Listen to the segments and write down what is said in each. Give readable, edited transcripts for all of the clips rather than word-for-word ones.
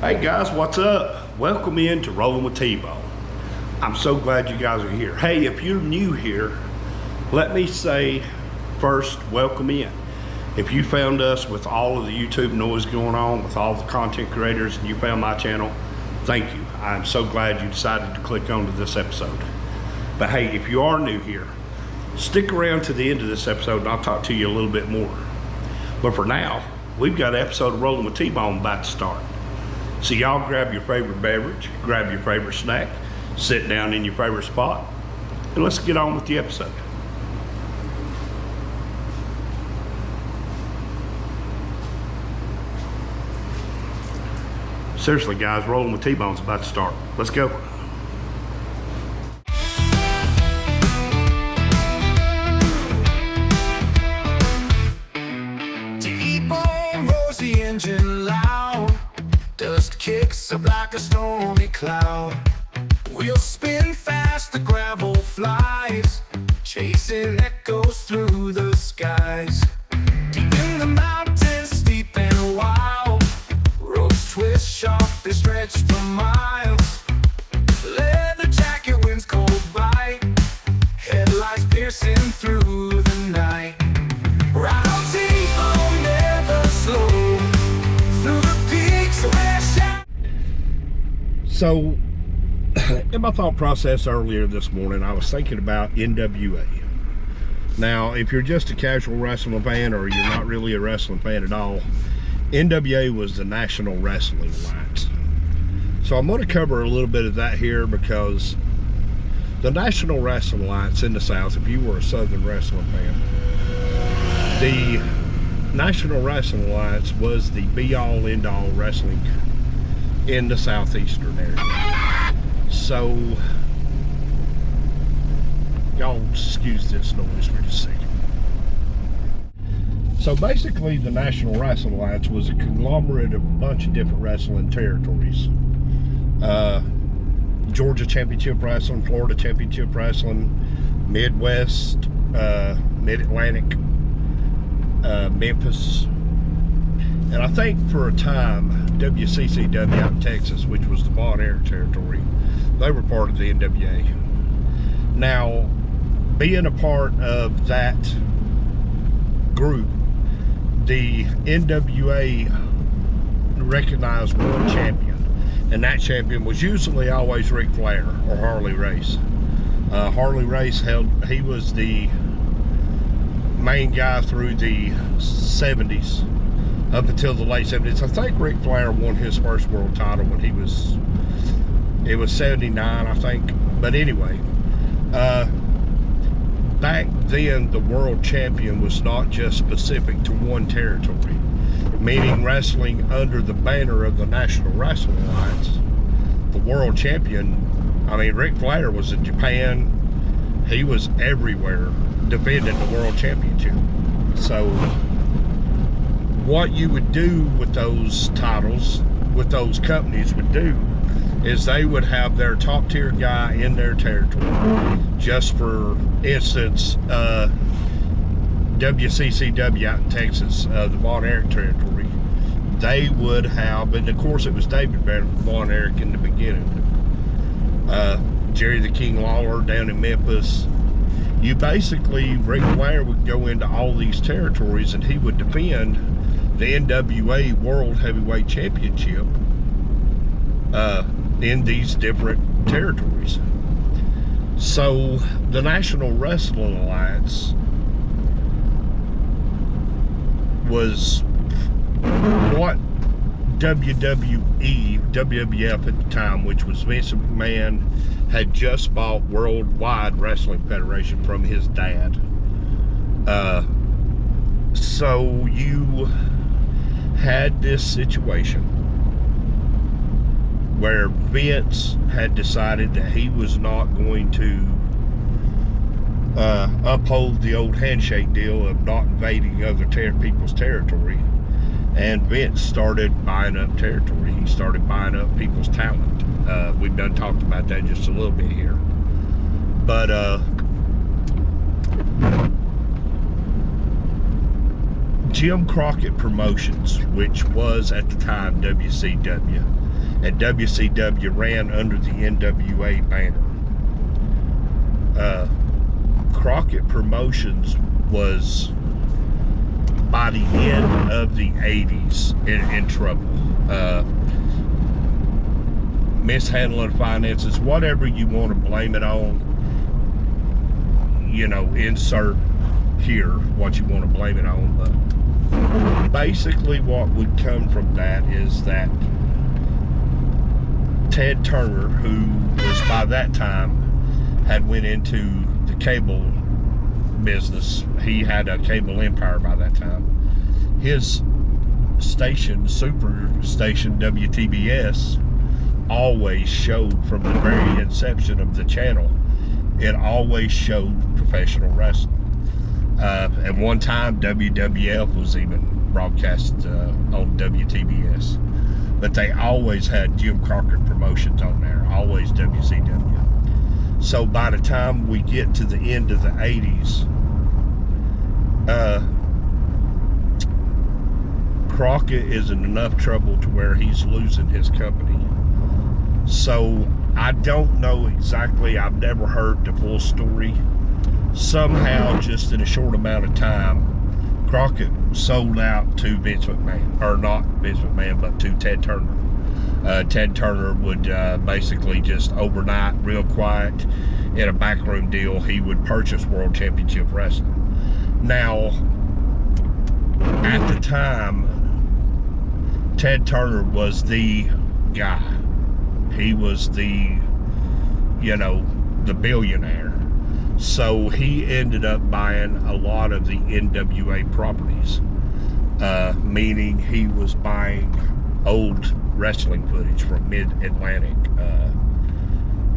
Hey guys, what's up? Welcome in to Rolling with T-Bone. I'm so glad you guys are here. Hey, if you're new here, let me say first, welcome in. If you found us with all of the YouTube noise going on, with all the content creators, and you found my channel, thank you. I'm so glad you decided to click onto this episode. But hey, if you are new here, stick around to the end of this episode and I'll talk to you a little bit more. But for now, we've got an episode of Rolling with T-Bone about to start. So y'all grab your favorite beverage, grab your favorite snack, sit down in your favorite spot, and let's get on with the episode. Seriously guys, Rolling with T-Bone's about to start. Let's go. T-Bone rolls the engine loud. Dust kicks up like a stormy cloud. Wheels spin fast, the gravel flies, chasing echoes through the skies. Deep in the mountains, steep and wild, roads twist sharp, they stretch for miles. Leather jacket, winds cold bite, headlights piercing through the night. Ride on T-Bone, never slow, through the peaks of their shadows. So, in my thought process earlier this morning, I was thinking about N.W.A. Now, if you're just a casual wrestling fan or you're not really a wrestling fan at all, N.W.A. was the National Wrestling Alliance. So I'm going to cover a little bit of that here because the National Wrestling Alliance in the South, if you were a Southern wrestling fan, the National Wrestling Alliance was the be-all, end-all wrestling in the southeastern area. So, y'all excuse this noise for just a second. So basically the National Wrestling Alliance was a conglomerate of a bunch of different wrestling territories. Georgia Championship Wrestling, Florida Championship Wrestling, Midwest, Mid-Atlantic, Memphis, and I think for a time WCCW out in Texas, which was the Von Erich territory, they were part of the N.W.A. Now, being a part of that group, the N.W.A. recognized one champion, and that champion was usually always Ric Flair or Harley Race. Harley Race he was the main guy through the 70s up until the late 70s. I think Ric Flair won his first world title when it was 79, I think. But anyway, back then the world champion was not just specific to one territory, meaning wrestling under the banner of the National Wrestling Alliance. The world champion, I mean, Ric Flair was in Japan. He was everywhere defending the world championship. So what you would do with those titles, with those companies would do, is they would have their top tier guy in their territory. Just for instance, WCCW out in Texas, the Von Erich territory, they would have, and of course it was David Von Erich in the beginning, Jerry the King Lawler down in Memphis. You basically, Ric Flair would go into all these territories and he would defend the N.W.A. World Heavyweight Championship in these different territories. So the National Wrestling Alliance was what WWF at the time, which was Vince McMahon, had just bought Worldwide Wrestling Federation from his dad. So you had this situation where Vince had decided that he was not going to uphold the old handshake deal of not invading other people's territory, and Vince started buying up territory. He started buying up people's talent. We've done talked about that just a little bit here, but Jim Crockett Promotions, which was at the time WCW, and WCW ran under the N.W.A. banner. Crockett Promotions was, by the end of the 80s, in trouble. Mishandling finances, whatever you want to blame it on, you know, insert here what you want to blame it on. But basically what would come from that is that Ted Turner, who was by that time had went into the cable business, he had a cable empire by that time. His station, super station WTBS, always showed, from the very inception of the channel, it always showed professional wrestling. At one time, WWF was even broadcast on WTBS, but they always had Jim Crockett Promotions on there, always WCW. So by the time we get to the end of the 80s, Crockett is in enough trouble to where he's losing his company. So I don't know exactly, I've never heard the full story. Somehow, just in a short amount of time, Crockett sold out to Vince McMahon, or not Vince McMahon, but to Ted Turner. Ted Turner would basically just overnight, real quiet, in a backroom deal, he would purchase World Championship Wrestling. Now, at the time, Ted Turner was the guy. He was the, you know, the billionaire. So he ended up buying a lot of the N.W.A. properties, meaning he was buying old wrestling footage from Mid-Atlantic.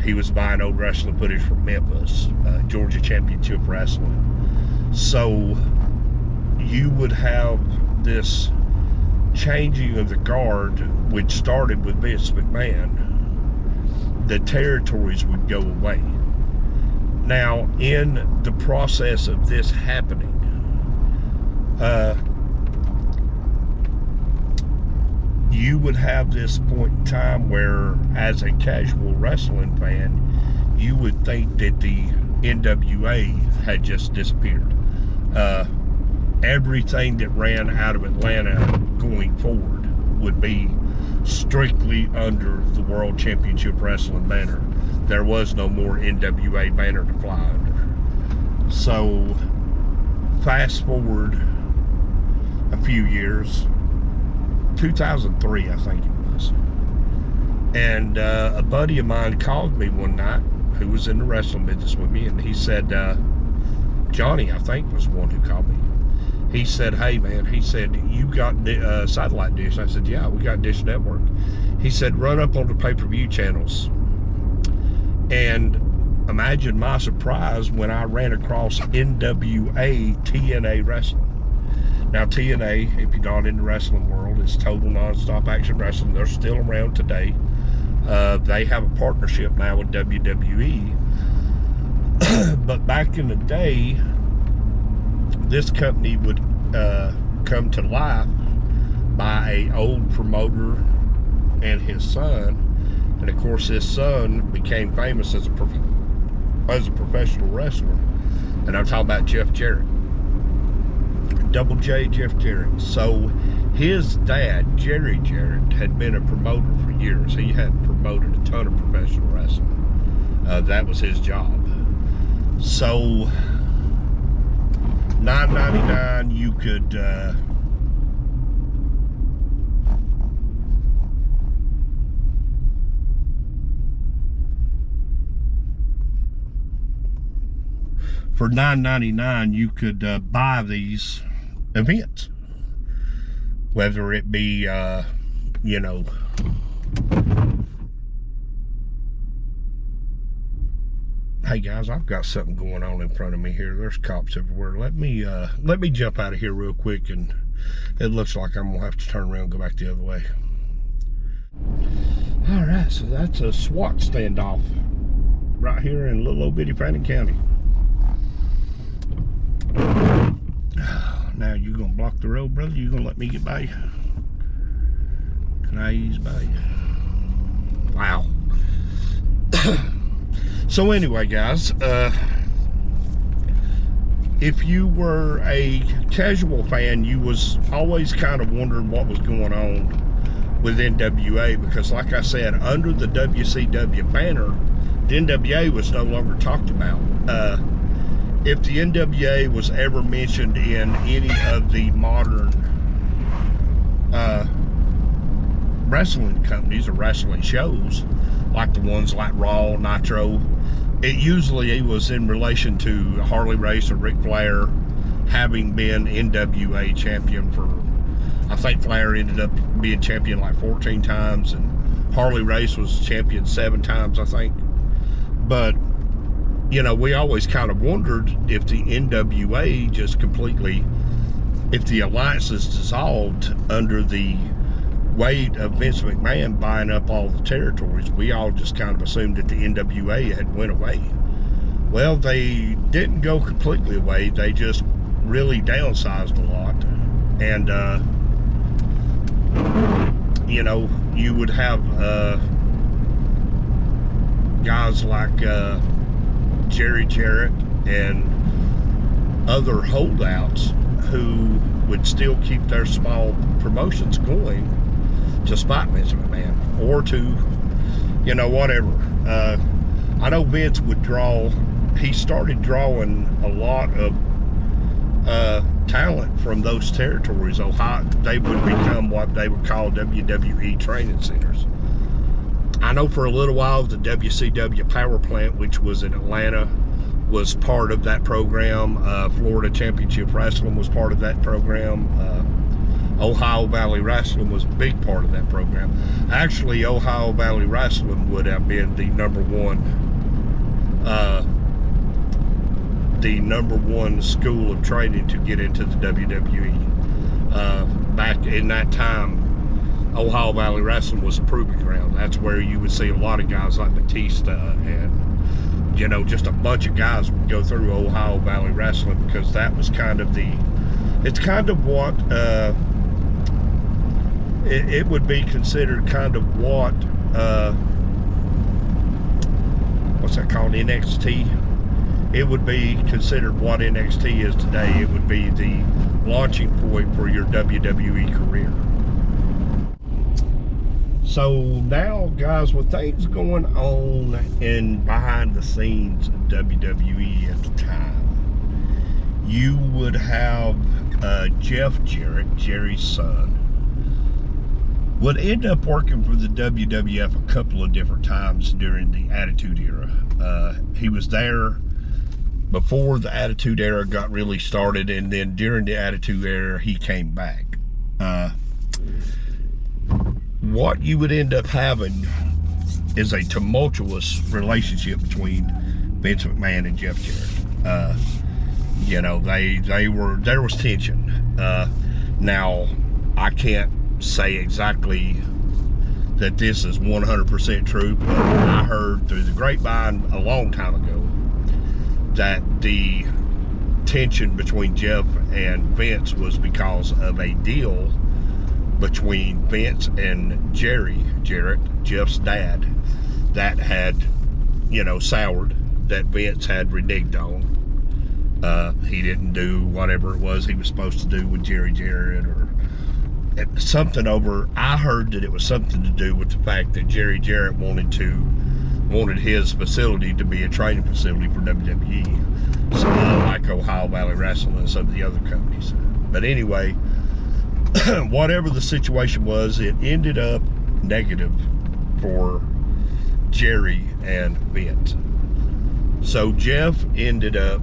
He was buying old wrestling footage from Memphis, Georgia Championship Wrestling. So you would have this changing of the guard, which started with Vince McMahon. The territories would go away. Now, in the process of this happening, you would have this point in time where, as a casual wrestling fan, you would think that the N.W.A. had just disappeared. Everything that ran out of Atlanta going forward would be strictly under the World Championship Wrestling banner. There was no more N.W.A. banner to fly under. So, fast forward a few years, 2003 I think it was, and a buddy of mine called me one night who was in the wrestling business with me, and he said, Johnny, I think, was the one who called me. He said, hey man, he said, you got satellite dish? I said, yeah, we got Dish Network. He said, run up on the pay-per-view channels. And imagine my surprise when I ran across N.W.A. TNA Wrestling. Now TNA, if you're not in the wrestling world, is Total Non-Stop Action Wrestling. They're still around today. They have a partnership now with WWE. But back in the day, this company would come to life by an old promoter and his son. And of course, his son became famous as a professional wrestler. And I'm talking about Jeff Jarrett. Double J, Jeff Jarrett. So his dad, Jerry Jarrett, had been a promoter for years. He had promoted a ton of professional wrestling. That was his job. So $9.99 you could for $9.99 you could buy these events, whether it be you know, hey guys, I've got something going on in front of me here. There's cops everywhere. Let me jump out of here real quick, and it looks like I'm gonna have to turn around and go back the other way. All right, so that's a SWAT standoff right here in little old bitty Fannin County. Now you gonna block the road, brother? You gonna let me get by you? Can I ease by you? Wow. So anyway, guys, if you were a casual fan, you was always kind of wondering what was going on with N.W.A. because, like I said, under the WCW banner, the N.W.A. was no longer talked about. If the N.W.A. was ever mentioned in any of the modern wrestling companies or wrestling shows, like the ones like Raw, Nitro, it usually was in relation to Harley Race or Ric Flair having been N.W.A. champion for, I think Flair ended up being champion like 14 times, and Harley Race was champion 7 times, I think. But, you know, we always kind of wondered if the N.W.A. just completely, if the alliances dissolved under the weight of Vince McMahon buying up all the territories. We all just kind of assumed that the N.W.A. had went away. Well, they didn't go completely away. They just really downsized a lot. And, you know, you would have guys like Jerry Jarrett and other holdouts who would still keep their small promotions going to spite Vince McMahon, or to, you know, whatever. I know Vince would draw, he started drawing a lot of talent from those territories. Ohio, they would become what they would call WWE training centers. I know for a little while the WCW power plant, which was in Atlanta, was part of that program. Florida Championship Wrestling was part of that program. Ohio Valley Wrestling was a big part of that program. Actually, Ohio Valley Wrestling would have been the number one school of training to get into the WWE. Back in that time, Ohio Valley Wrestling was a proving ground. That's where you would see a lot of guys like Batista and, you know, just a bunch of guys would go through Ohio Valley Wrestling, because that was kind of the, it's kind of what, it would be considered kind of what, what's that called, NXT? It would be considered what NXT is today. It would be the launching point for your WWE career. So now, guys, with things going on in behind the scenes of WWE at the time, you would have Jeff Jarrett, Jerry's son, would end up working for the WWF a couple of different times during the Attitude Era. He was there before the Attitude Era got really started, and then during the Attitude Era, he came back. What you would end up having is a tumultuous relationship between Vince McMahon and Jeff Jarrett. You know, there was tension. Now, I can't say exactly that this is 100% true, but I heard through the grapevine a long time ago that the tension between Jeff and Vince was because of a deal between Vince and Jerry Jarrett, Jeff's dad, that had, you know, soured, that Vince had reneged on. He didn't do whatever it was he was supposed to do with Jerry Jarrett, or something over, I heard that it was something to do with the fact that Jerry Jarrett wanted his facility to be a training facility for WWE, so like Ohio Valley Wrestling and some of the other companies. But anyway, whatever the situation was, it ended up negative for Jerry and Vince. So Jeff ended up,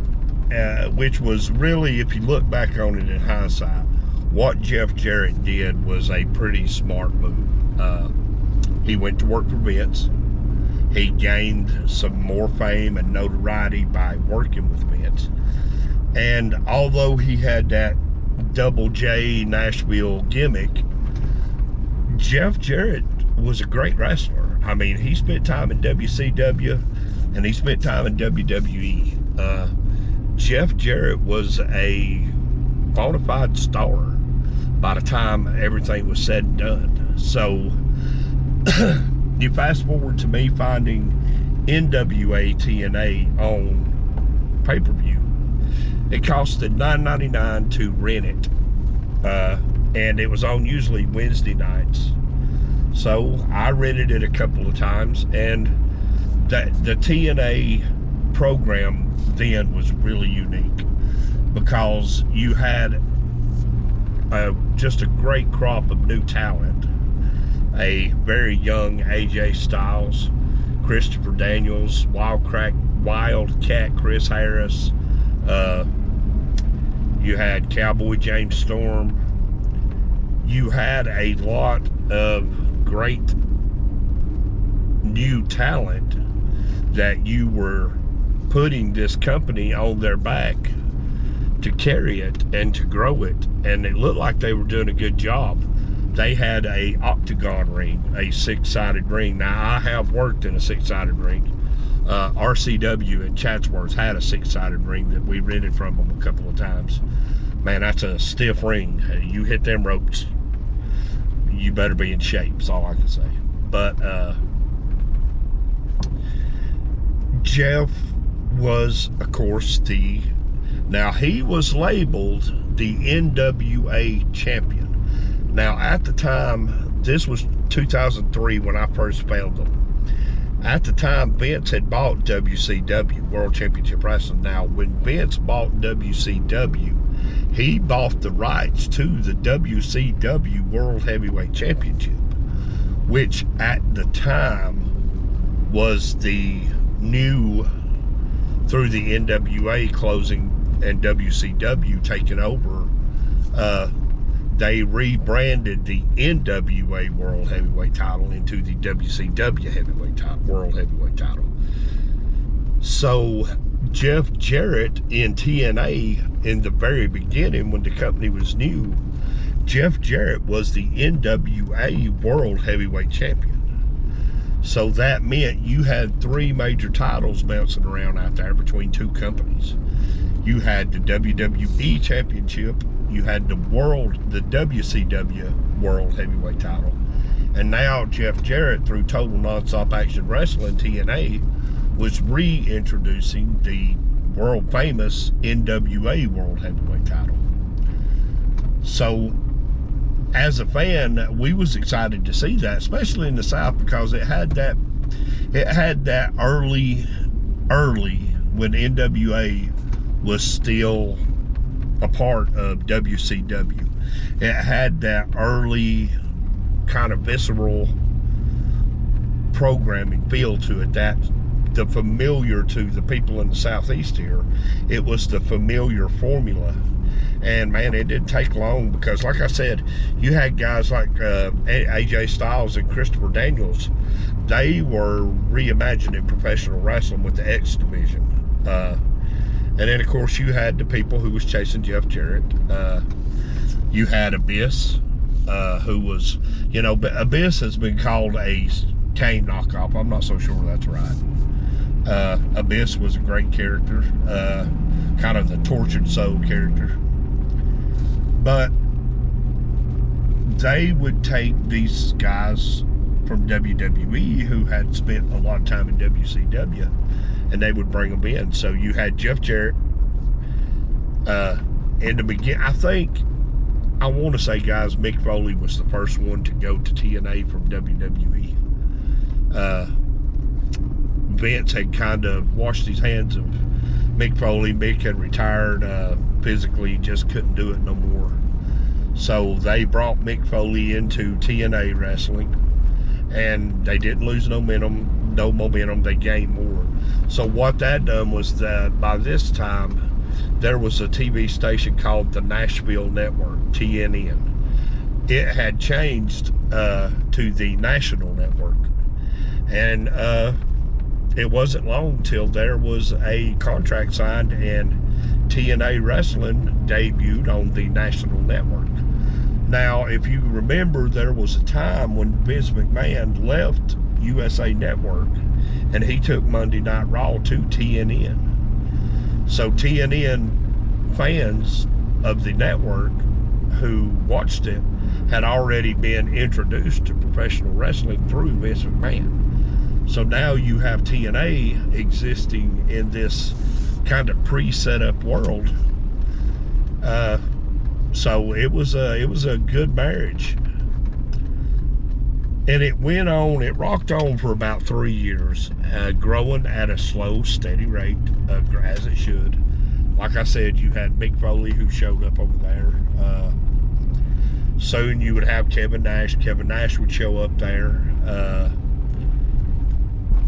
which was really, if you look back on it in hindsight, what Jeff Jarrett did was a pretty smart move. He went to work for Vince. He gained some more fame and notoriety by working with Vince. And although he had that Double J Nashville gimmick, Jeff Jarrett was a great wrestler. I mean, he spent time in WCW and he spent time in WWE. Jeff Jarrett was a bona fide star by the time everything was said and done. So you fast forward to me finding N.W.A. TNA on pay-per-view. It costed $9.99 to rent it, and it was on usually Wednesday nights. So I rented it a couple of times, and the TNA program then was really unique because you had just a great crop of new talent. A very young AJ Styles, Christopher Daniels, Wildcat Chris Harris. You had Cowboy James Storm. You had a lot of great new talent that you were putting this company on their back to carry it and to grow it, and it looked like they were doing a good job. They had a octagon ring, a six-sided ring. Now, I have worked in a six-sided ring. RCW in Chatsworth had a six-sided ring that we rented from them a couple of times. Man, that's a stiff ring. You hit them ropes, you better be in shape, is all I can say. But Jeff was, of course, now he was labeled the N.W.A. champion. Now, at the time, this was 2003 when I first found them. At the time, Vince had bought WCW, World Championship Wrestling. Now, when Vince bought WCW, he bought the rights to the WCW World Heavyweight Championship, which at the time was the new, through the N.W.A. closing and WCW taking over, they rebranded the N.W.A. World Heavyweight title into the WCW World Heavyweight title. So Jeff Jarrett in TNA, in the very beginning when the company was new, Jeff Jarrett was the N.W.A. World Heavyweight Champion. So that meant you had three major titles bouncing around out there between two companies. You had the WWE Championship, you had the WCW World Heavyweight title, and now Jeff Jarrett, through Total Nonstop Action Wrestling, TNA, was reintroducing the world famous NWA World Heavyweight title. So as a fan, we was excited to see that, especially in the South, because it had that early when NWA was still a part of WCW. It had that early kind of visceral programming feel to it, that the familiar to the people in the Southeast here. It was the familiar formula. And man, it didn't take long, because like I said, you had guys like AJ Styles and Christopher Daniels. They were reimagining professional wrestling with the X division. And then, of course, you had the people who was chasing Jeff Jarrett. You had Abyss, who was, Abyss has been called a Kane knockoff. I'm not so sure that's right. Abyss was a great character, kind of the tortured soul character. But they would take these guys from WWE who had spent a lot of time in WCW, and they would bring them in. So you had Jeff Jarrett in the beginning. I want to say, guys, Mick Foley was the first one to go to TNA from WWE. Vince had kind of washed his hands of Mick Foley. Mick had retired physically, just couldn't do it no more. So they brought Mick Foley into TNA wrestling, and they didn't lose no momentum, they gained more. So what that done was that by this time, there was a TV station called the Nashville Network, TNN. It had changed to the National Network. And it wasn't long till there was a contract signed and TNA Wrestling debuted on the National Network. Now, if you remember, there was a time when Vince McMahon left USA Network and he took Monday Night Raw to TNN. So TNN fans of the network who watched it had already been introduced to professional wrestling through Vince McMahon. So now you have TNA existing in this kind of pre-set up world. So it was a good marriage. And it went on, it rocked on for about 3 years, growing at a slow, steady rate, as it should. Like I said, you had Mick Foley who showed up over there. Soon you would have Kevin Nash. Kevin Nash would show up there.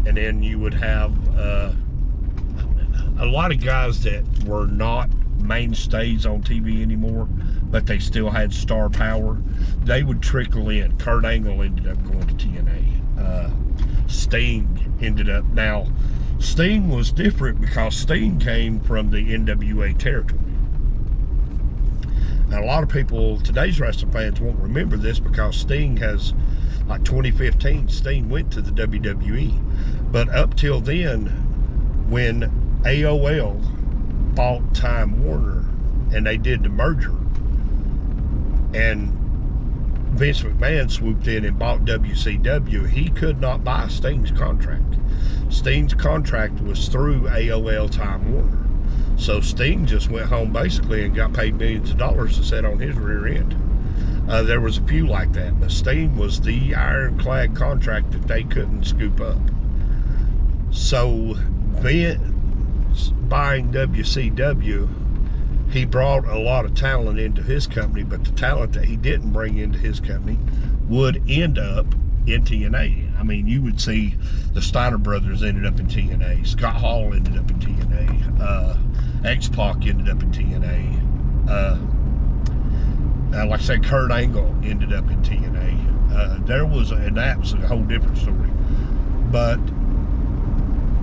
And then you would have a lot of guys that were not mainstays on TV anymore, but they still had star power. They would trickle in. Kurt Angle ended up going to TNA. Sting ended up. Now, Sting was different because Sting came from the N.W.A. territory. Now, a lot of people, today's wrestling fans, won't remember this because Sting has, like 2015, Sting went to the WWE. But up till then, when AOL bought Time Warner and they did the merger, and Vince McMahon swooped in and bought WCW, he could not buy Sting's contract. Sting's contract was through AOL Time Warner. So Sting just went home basically and got paid millions of dollars to sit on his rear end. There was a few like that, but Sting was the ironclad contract that they couldn't scoop up. So Vince buying WCW, he brought a lot of talent into his company, but the talent that he didn't bring into his company would end up in TNA. I mean, you would see the Steiner brothers ended up in TNA. Scott Hall ended up in TNA. X-Pac ended up in TNA. Like I said, Kurt Angle ended up in TNA. And that was a whole different story. But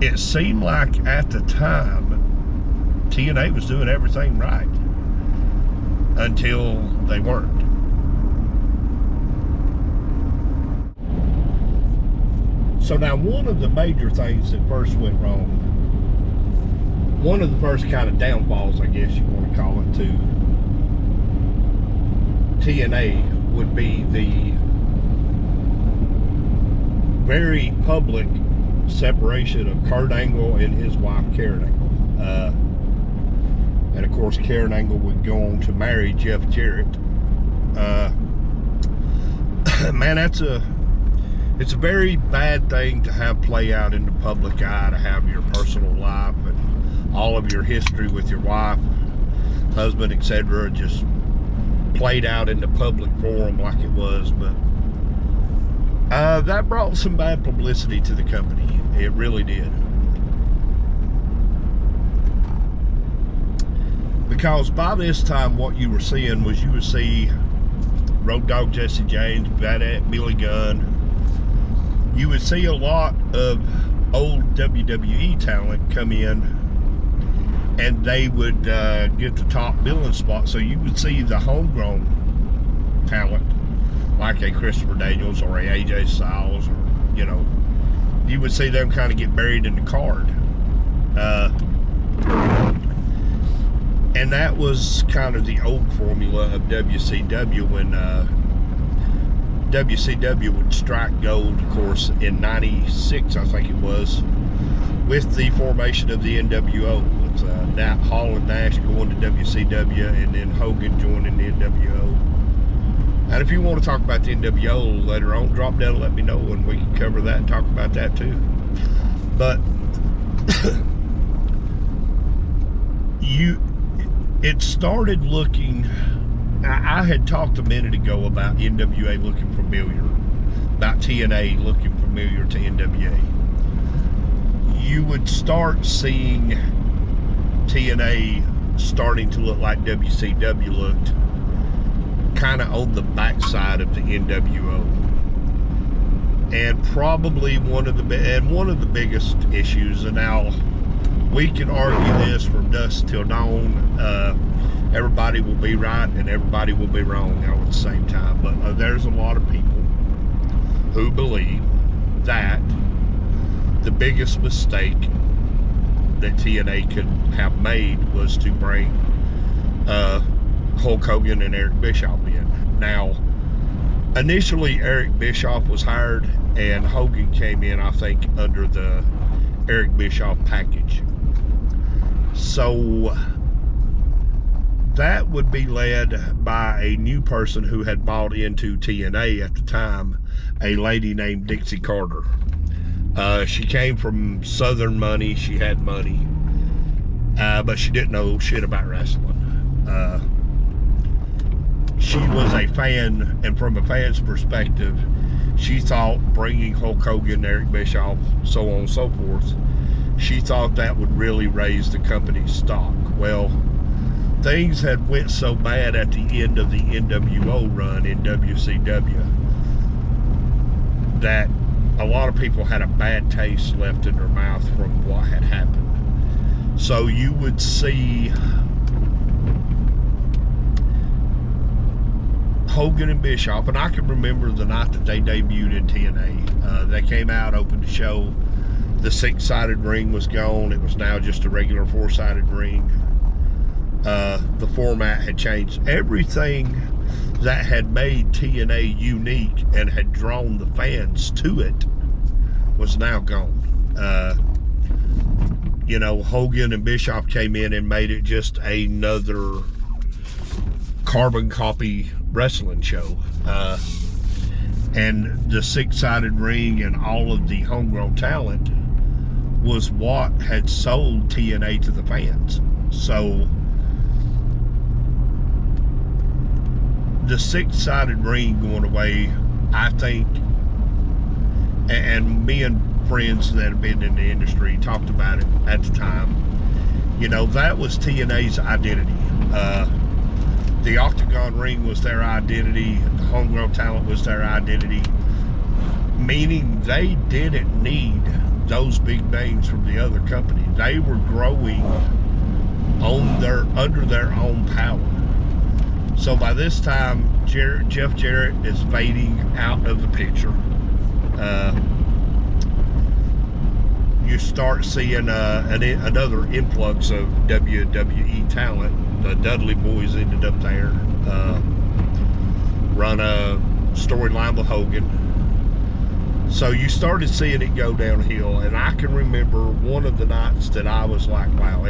it seemed like at the time, TNA was doing everything right until they weren't. So now one of the major things that first went wrong, one of the first kind of downfalls, I guess you want to call it, to TNA would be the very public separation of Kurt Angle and his wife Karen Angle. And of course Karen Angle would go on to marry Jeff Jarrett. Man, it's a very bad thing to have play out in the public eye, to have your personal life and all of your history with your wife, husband, etc. just played out in the public forum like it was. But that brought some bad publicity to the company. It really did. Because by this time, what you were seeing was, you would see Road Dogg Jesse James, Badass Billy Gunn. You would see a lot of old WWE talent come in, and they would get the top billing spot. So you would see the homegrown talent, like a Christopher Daniels or a AJ Styles, or, you know, you would see them kind of get buried in the card. And that was kind of the old formula of WCW when WCW would strike gold, of course, in '96, I think it was, with the formation of the N.W.A. with Nat Hall and Nash going to WCW, and then Hogan joining the N.W.A. And if you want to talk about the N.W.A. later on, drop down and let me know, and we can cover that and talk about that too. But it started looking, I had talked a minute ago about N.W.A. looking familiar, about TNA looking familiar to N.W.A. You would start seeing TNA starting to look like WCW looked, kind of on the backside of the N.W.A. And probably one of the biggest issues, and now we can argue this from dusk till dawn. Everybody will be right and everybody will be wrong all at the same time. But there's a lot of people who believe that the biggest mistake that TNA could have made was to bring Hulk Hogan and Eric Bischoff in. Now, initially Eric Bischoff was hired and Hogan came in, I think, under the Eric Bischoff package. So that would be led by a new person who had bought into TNA at the time, a lady named Dixie Carter. She came from Southern money. She had money, but she didn't know shit about wrestling. She was a fan, and from a fan's perspective, she thought bringing Hulk Hogan, Eric Bischoff, so on and so forth, she thought that would really raise the company's stock. Well, things had went so bad at the end of the N.W.A run in WCW that a lot of people had a bad taste left in their mouth from what had happened. So you would see Hogan and Bischoff, and I can remember the night that they debuted in TNA. They came out, opened the show. The 6-sided ring was gone. It was now just a regular 4-sided ring. The format had changed. Everything that had made TNA unique and had drawn the fans to it was now gone. You know, Hogan and Bischoff came in and made it just another carbon copy wrestling show. And the 6-sided ring and all of the homegrown talent was what had sold TNA to the fans. So the 6-sided ring going away, I think, and me and friends that have been in the industry talked about it at the time, you know, that was TNA's identity. The Octagon ring was their identity. The homegrown talent was their identity, meaning they didn't need those big names from the other company. They were growing under their own power. So by this time, Jeff Jarrett is fading out of the picture. You start seeing another influx of WWE talent. The Dudley Boys ended up there, run a storyline with Hogan. So you started seeing it go downhill, and I can remember one of the nights that I was like, wow,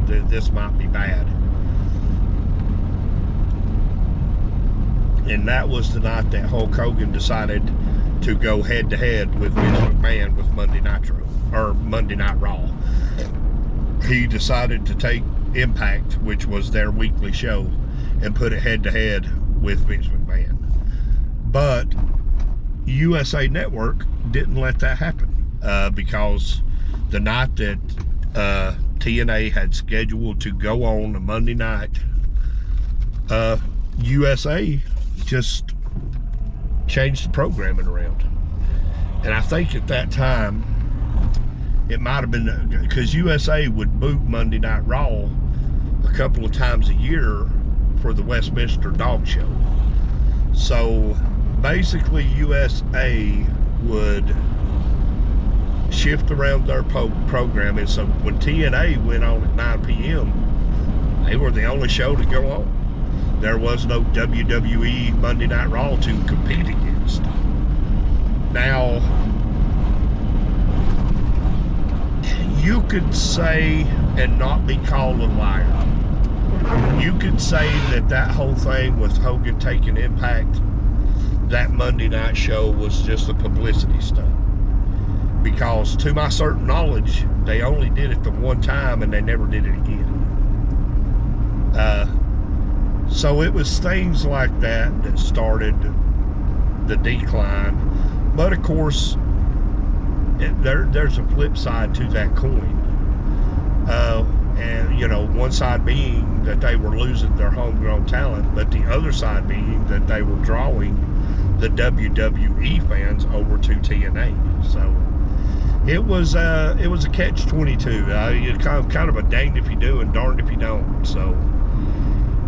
this might be bad. And that was the night that Hulk Hogan decided to go head-to-head with Vince McMahon with Monday Night Raw. He decided to take Impact, which was their weekly show, and put it head-to-head with Vince McMahon. But USA Network didn't let that happen because the night that TNA had scheduled to go on a Monday night, USA just changed the programming around. And I think at that time, it might have been because USA would boot Monday Night Raw a couple of times a year for the Westminster Dog Show. So basically USA would shift around their programming. So when TNA went on at 9 p.m., they were the only show to go on. There was no WWE Monday Night Raw to compete against. Now, you could say, and not be called a liar, you could say that whole thing with Hogan taking Impact, that Monday night show was just a publicity stunt. Because to my certain knowledge, they only did it the one time and they never did it again. So it was things like that started the decline. But of course, there's a flip side to that coin. And, you know, one side being that they were losing their homegrown talent, but the other side being that they were drawing the WWE fans over to TNA. So it was a catch-22. It's kind of a danged if you do and darned if you don't. So,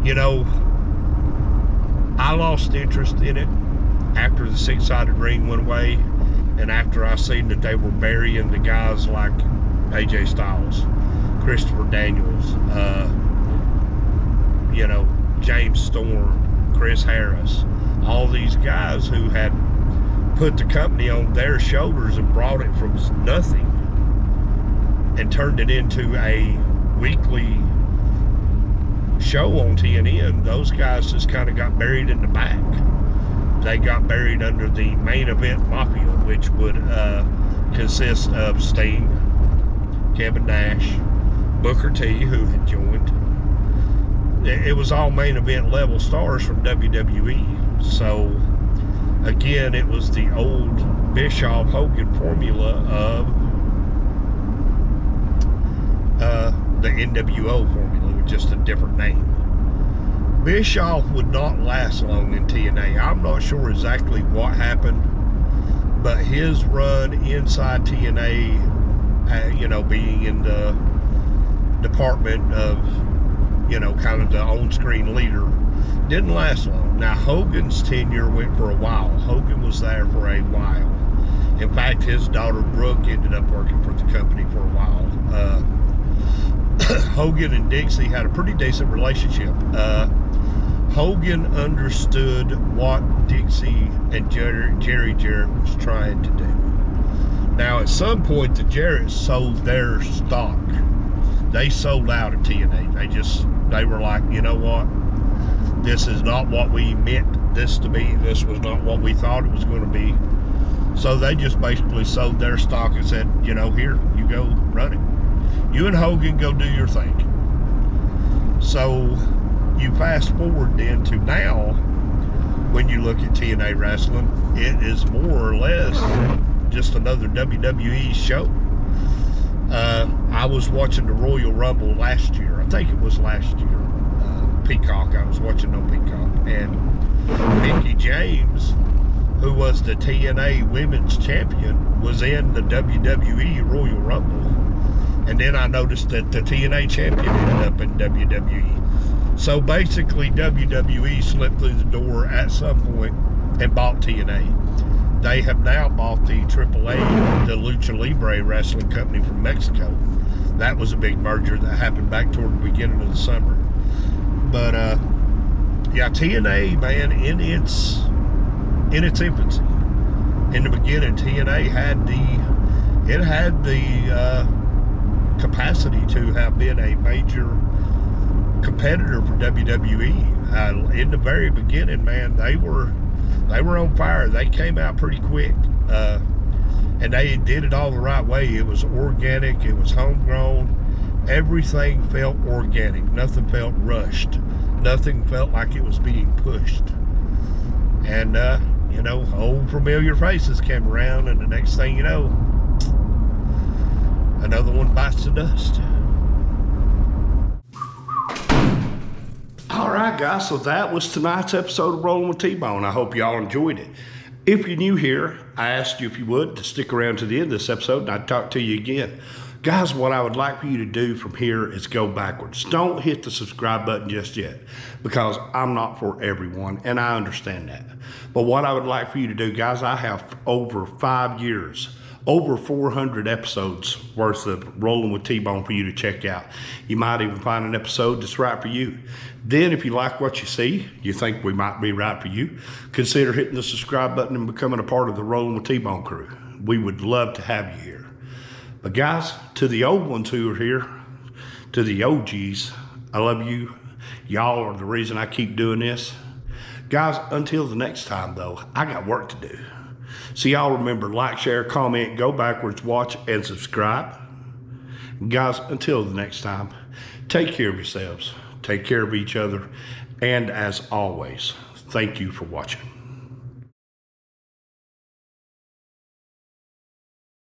you know, I lost interest in it after the 6-sided ring went away, and after I seen that they were burying the guys like AJ Styles, Christopher Daniels, you know, James Storm, Chris Harris, all these guys who had put the company on their shoulders and brought it from nothing and turned it into a weekly show on TNN. Those guys just kind of got buried in the back. They got buried under the main event mafia, which would consist of Sting, Kevin Nash, Booker T, who had joined. It was all main event level stars from WWE. So again, it was the old Bischoff Hogan formula of the N.W.A formula with just a different name. Bischoff would not last long in TNA. I'm not sure exactly what happened, but his run inside TNA, you know, being in the department of, you know, kind of the on-screen leader, didn't last long. Now, Hogan's tenure went for a while. Hogan was there for a while. In fact, his daughter Brooke ended up working for the company for a while. Hogan and Dixie had a pretty decent relationship. Hogan understood what Dixie and Jerry Jarrett was trying to do. Now, at some point, the Jarretts sold their stock. They sold out of TNA. They were like, you know what? This is not what we meant this to be. This was not what we thought it was going to be. So they just basically sold their stock and said, you know, here, you go run it. You and Hogan go do your thing. So you fast forward then to now, when you look at TNA wrestling, it is more or less just another WWE show. I was watching the Royal Rumble last year. I think it was last year. Peacock. I was watching on Peacock. And Mickie James, who was the TNA Women's Champion, was in the WWE Royal Rumble. And then I noticed that the TNA Champion ended up in WWE. So basically, WWE slipped through the door at some point and bought TNA. They have now bought the AAA, the Lucha Libre wrestling company from Mexico. That was a big merger that happened back toward the beginning of the summer. But yeah, TNA, man, in its infancy, in the beginning, TNA had the capacity to have been a major competitor for WWE. In the very beginning, man, they were on fire. They came out pretty quick, and they did it all the right way. It was organic. It was homegrown. Everything felt organic. Nothing felt rushed. Nothing felt like it was being pushed. And you know, old familiar faces came around, and the next thing you know, another one bites the dust. All right, guys, so that was tonight's episode of Rolling with T-Bone. I hope y'all enjoyed it. If you're new here, I asked you if you would to stick around to the end of this episode, and I'd talk to you again. Guys, what I would like for you to do from here is go backwards. Don't hit the subscribe button just yet, because I'm not for everyone, and I understand that. But what I would like for you to do, guys, I have over 5 years, over 400 episodes worth of Rolling with T-Bone for you to check out. You might even find an episode that's right for you. Then if you like what you see, you think we might be right for you, consider hitting the subscribe button and becoming a part of the Rolling with T-Bone crew. We would love to have you here. But guys, to the old ones who are here, to the OGs, I love you. Y'all are the reason I keep doing this. Guys, until the next time though, I got work to do. So y'all remember, like, share, comment, go backwards, watch, and subscribe. Guys, until the next time, take care of yourselves, take care of each other, and as always, thank you for watching.